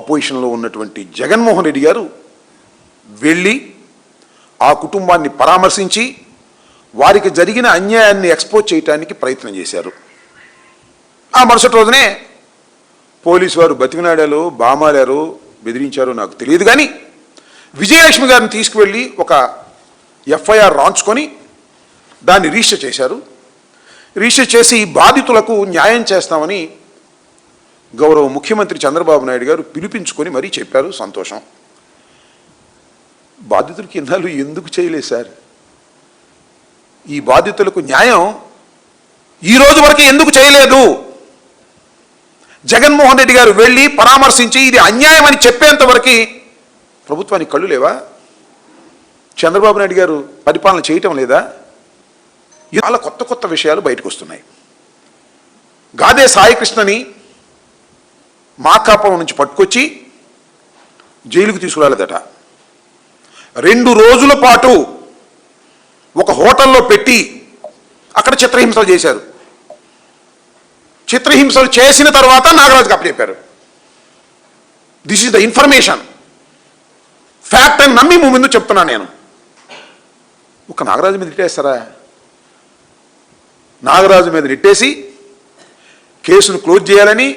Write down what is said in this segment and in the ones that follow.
అపోజిషన్లో ఉన్నటువంటి జగన్మోహన్ రెడ్డి గారు వెళ్ళి ఆ కుటుంబాన్ని పరామర్శించి వారికి జరిగిన అన్యాయాన్ని ఎక్స్పోజ్ చేయడానికి ప్రయత్నం చేశారు. ఆ మరుసటి రోజునే పోలీసు వారు బతికినాడారు, బామారారు, బెదిరించారు నాకు తెలియదు. కానీ విజయలక్ష్మి గారిని తీసుకువెళ్ళి ఒక ఎఫ్ఐఆర్ రాంచుకొని దాన్ని రిజిస్టర్ చేశారు. రిజిస్టర్ చేసి బాధితులకు న్యాయం చేస్తామని గౌరవ ముఖ్యమంత్రి చంద్రబాబు నాయుడు గారు పిలిపించుకొని మరీ చెప్పారు. సంతోషం. బాధితులకి ఇన్నాళ్ళు ఎందుకు చేయలేదు సార్? ఈ బాధితులకు న్యాయం ఈ రోజు వరకు ఎందుకు చేయలేదు? జగన్మోహన్ రెడ్డి గారు వెళ్ళి పరామర్శించి ఇది అన్యాయం అని చెప్పేంత వరకు ప్రభుత్వానికి కళ్ళు లేవా? చంద్రబాబు నాయుడు గారు పరిపాలన చేయటం లేదా? చాలా కొత్త కొత్త విషయాలు బయటకు వస్తున్నాయి. గాదే సాయికృష్ణని మాకాపురం నుంచి పట్టుకొచ్చి జైలుకు తీసుకురాలేదట. 2 రోజుల పాటు ఒక హోటల్లో పెట్టి అక్కడ చిత్రహింసలు చేశారు. చిత్రహింసలు చేసిన తర్వాత నాగరాజుకి అప్పచెప్పారు. This is the information, fact అని నమ్మి ముందు చెప్తున్నాను నేను. ఒక నాగరాజు మీద నెట్టేస్తారా? నాగరాజు మీద నెట్టేసి కేసును క్లోజ్ చేయాలని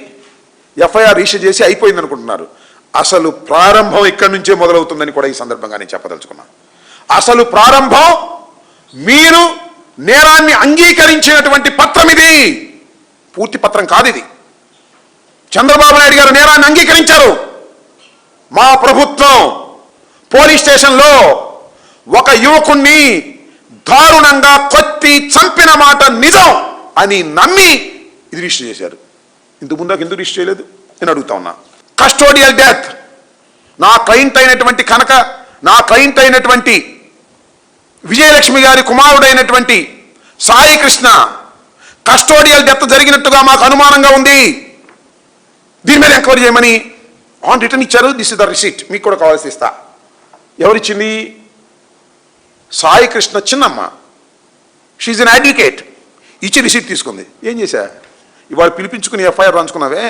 ఎఫ్ఐఆర్ రిజిస్టర్ చేసి అయిపోయింది అనుకుంటున్నారు. అసలు ప్రారంభం ఇక్కడి నుంచే మొదలవుతుందని కూడా ఈ సందర్భంగా నేను చెప్పదలుచుకున్నాను. అసలు ప్రారంభం మీరు నేరాన్ని అంగీకరించినటువంటి పత్రం ఇది. పూర్తి పత్రం కాదు ఇది. చంద్రబాబు నాయుడు గారు నేరాన్ని అంగీకరించారు. మా ప్రభుత్వం పోలీస్ స్టేషన్లో ఒక యువకుణ్ణి దారుణంగా కొట్టి చంపిన మాట నిజం అని నమ్మి ఇది రిజిస్టర్ చేశారు. ఇంతకు ముందాక ఎందుకు రిజిస్టర్ చేయలేదు నేను అడుగుతా ఉన్నా. కస్టోడియల్ డెత్, నా క్లయింట్ అయినటువంటి విజయలక్ష్మి గారి కుమారుడైనటువంటి సాయికృష్ణ కస్టోడియల్ డెత్ జరిగినట్టుగా మాకు అనుమానంగా ఉంది. దీని మీద ఎంక్వైరీ చేయమని ఆన్ రిటర్న్ ఇచ్చారు. దిస్ ఇస్ ద రిసిట్, మీకు కూడా కావాల్సి ఇస్తా. ఎవరిచ్చింది? సాయికృష్ణ చిన్నమ్మ, షీఈ్ అన్ అడ్వకేట్, ఇచ్చి రిసిట్ తీసుకుంది. ఏం చేశా? ఇవాళ పిలిపించుకుని ఎఫ్ఐఆర్ రాంచుకున్నావే,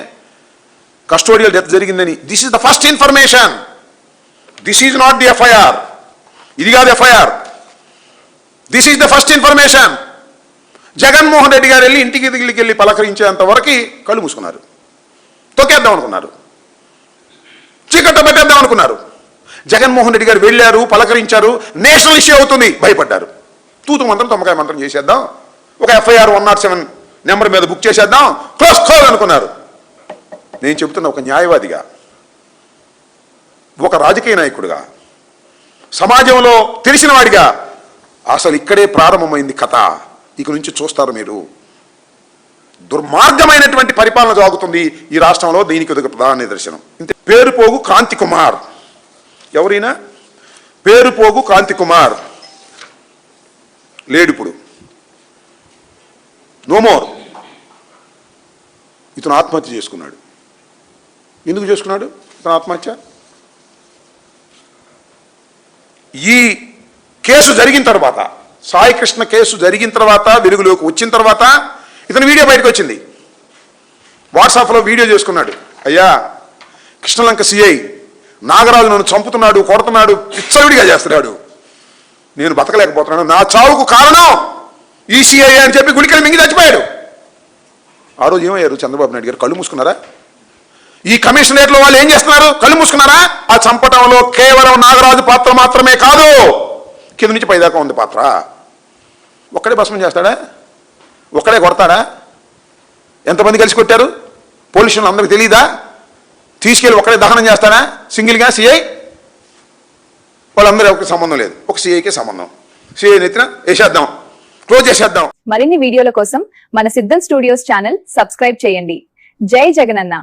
కస్టోడియల్ డెత్ జరిగిందని. This is the first information. This is not the FIR. ఇది కాదు FIR. This is the first information. Jaganmohan Reddy గారు వెళ్ళి ఇంటికి వెళ్ళి పలకరించేంత వరకు కళ్ళు మూసుకున్నారు. తొక్కేద్దాం అనుకున్నారు, చీకట్ట పెట్టేద్దాం అనుకున్నారు. జగన్మోహన్ రెడ్డి గారు వెళ్ళారు, పలకరించారు, నేషనల్ ఇష్యూ అవుతుంది, భయపడ్డారు. తూతు మంత్రం తమ్మకాయ మంత్రం చేసేద్దాం, ఒక ఎఫ్ఐఆర్ 107 నెంబర్ మీద బుక్ చేసేద్దాం, క్లోజ్ అనుకున్నారు. నేను చెబుతున్న ఒక న్యాయవాదిగా, ఒక రాజకీయ నాయకుడిగా, సమాజంలో తెలిసిన వాడిగా అసలు ఇక్కడే ప్రారంభమైంది కథ. ఇక నుంచి చూస్తారు మీరు. దుర్మార్గమైనటువంటి పరిపాలన సాగుతుంది ఈ రాష్ట్రంలో. దీనికి ఒక ప్రధాన నిదర్శనం. పేరుపోగు క్రాంతి కుమార్. ఎవరైనా పేరుపోగు క్రాంతి కుమార్ లేడిప్పుడు, నో మోర్. ఇతను ఆత్మహత్య చేసుకున్నాడు. ఎందుకు చేసుకున్నాడు ఇతను ఆత్మహత్య? ఈ కేసు జరిగిన తర్వాత, సాయికృష్ణ కేసు జరిగిన తర్వాత, వెలుగులోకి వచ్చిన తర్వాత ఇతను వీడియో బయటకు వచ్చింది. వాట్సాప్లో వీడియో చేసుకున్నాడు. అయ్యా, కృష్ణలంక సిఐ నాగరాజు నన్ను చంపుతున్నాడు, కొడుతున్నాడు, పిచ్చవిడిగా చేస్తున్నాడు, నేను బతకలేకపోతున్నాను, నా చావుకు కారణం ఈ సిఐ అని చెప్పి గుడికలు మింగి చచ్చిపోయాడు. ఆ రోజు ఏమయ్యారు? చంద్రబాబు నాయుడు గారు కళ్ళు మూసుకున్నారా? ఈ కమిషనరేట్లో వాళ్ళు ఏం చేస్తున్నారు? కళ్ళు మూసుకున్నారా? ఆ చంపటంలో కేవలం నాగరాజు పాత్ర మాత్రమే కాదు, కింద నుంచి పైదాకా ఉంది పాత్ర. ఒక్కడే భస్మం చేస్తాడా? ఒక్కడే కొడతాడా? ఎంతమంది కలిసి కొట్టారు? పోలీసులు అందరికి తెలియదా? తీసుకెళ్ళి ఒక్కడే దహనం చేస్తాడా సింగిల్గా సిఐ? వాళ్ళందరూ ఎవరికి సంబంధం లేదు, ఒక సిఐకే సంబంధం. సిఐ నెత్తిన వేసేద్దాం, క్లోజ్ చేసేద్దాం. మరిన్ని వీడియోల కోసం మన సిద్ధం స్టూడియోస్ ఛానల్ సబ్స్క్రైబ్ చేయండి. జై జగనన్న.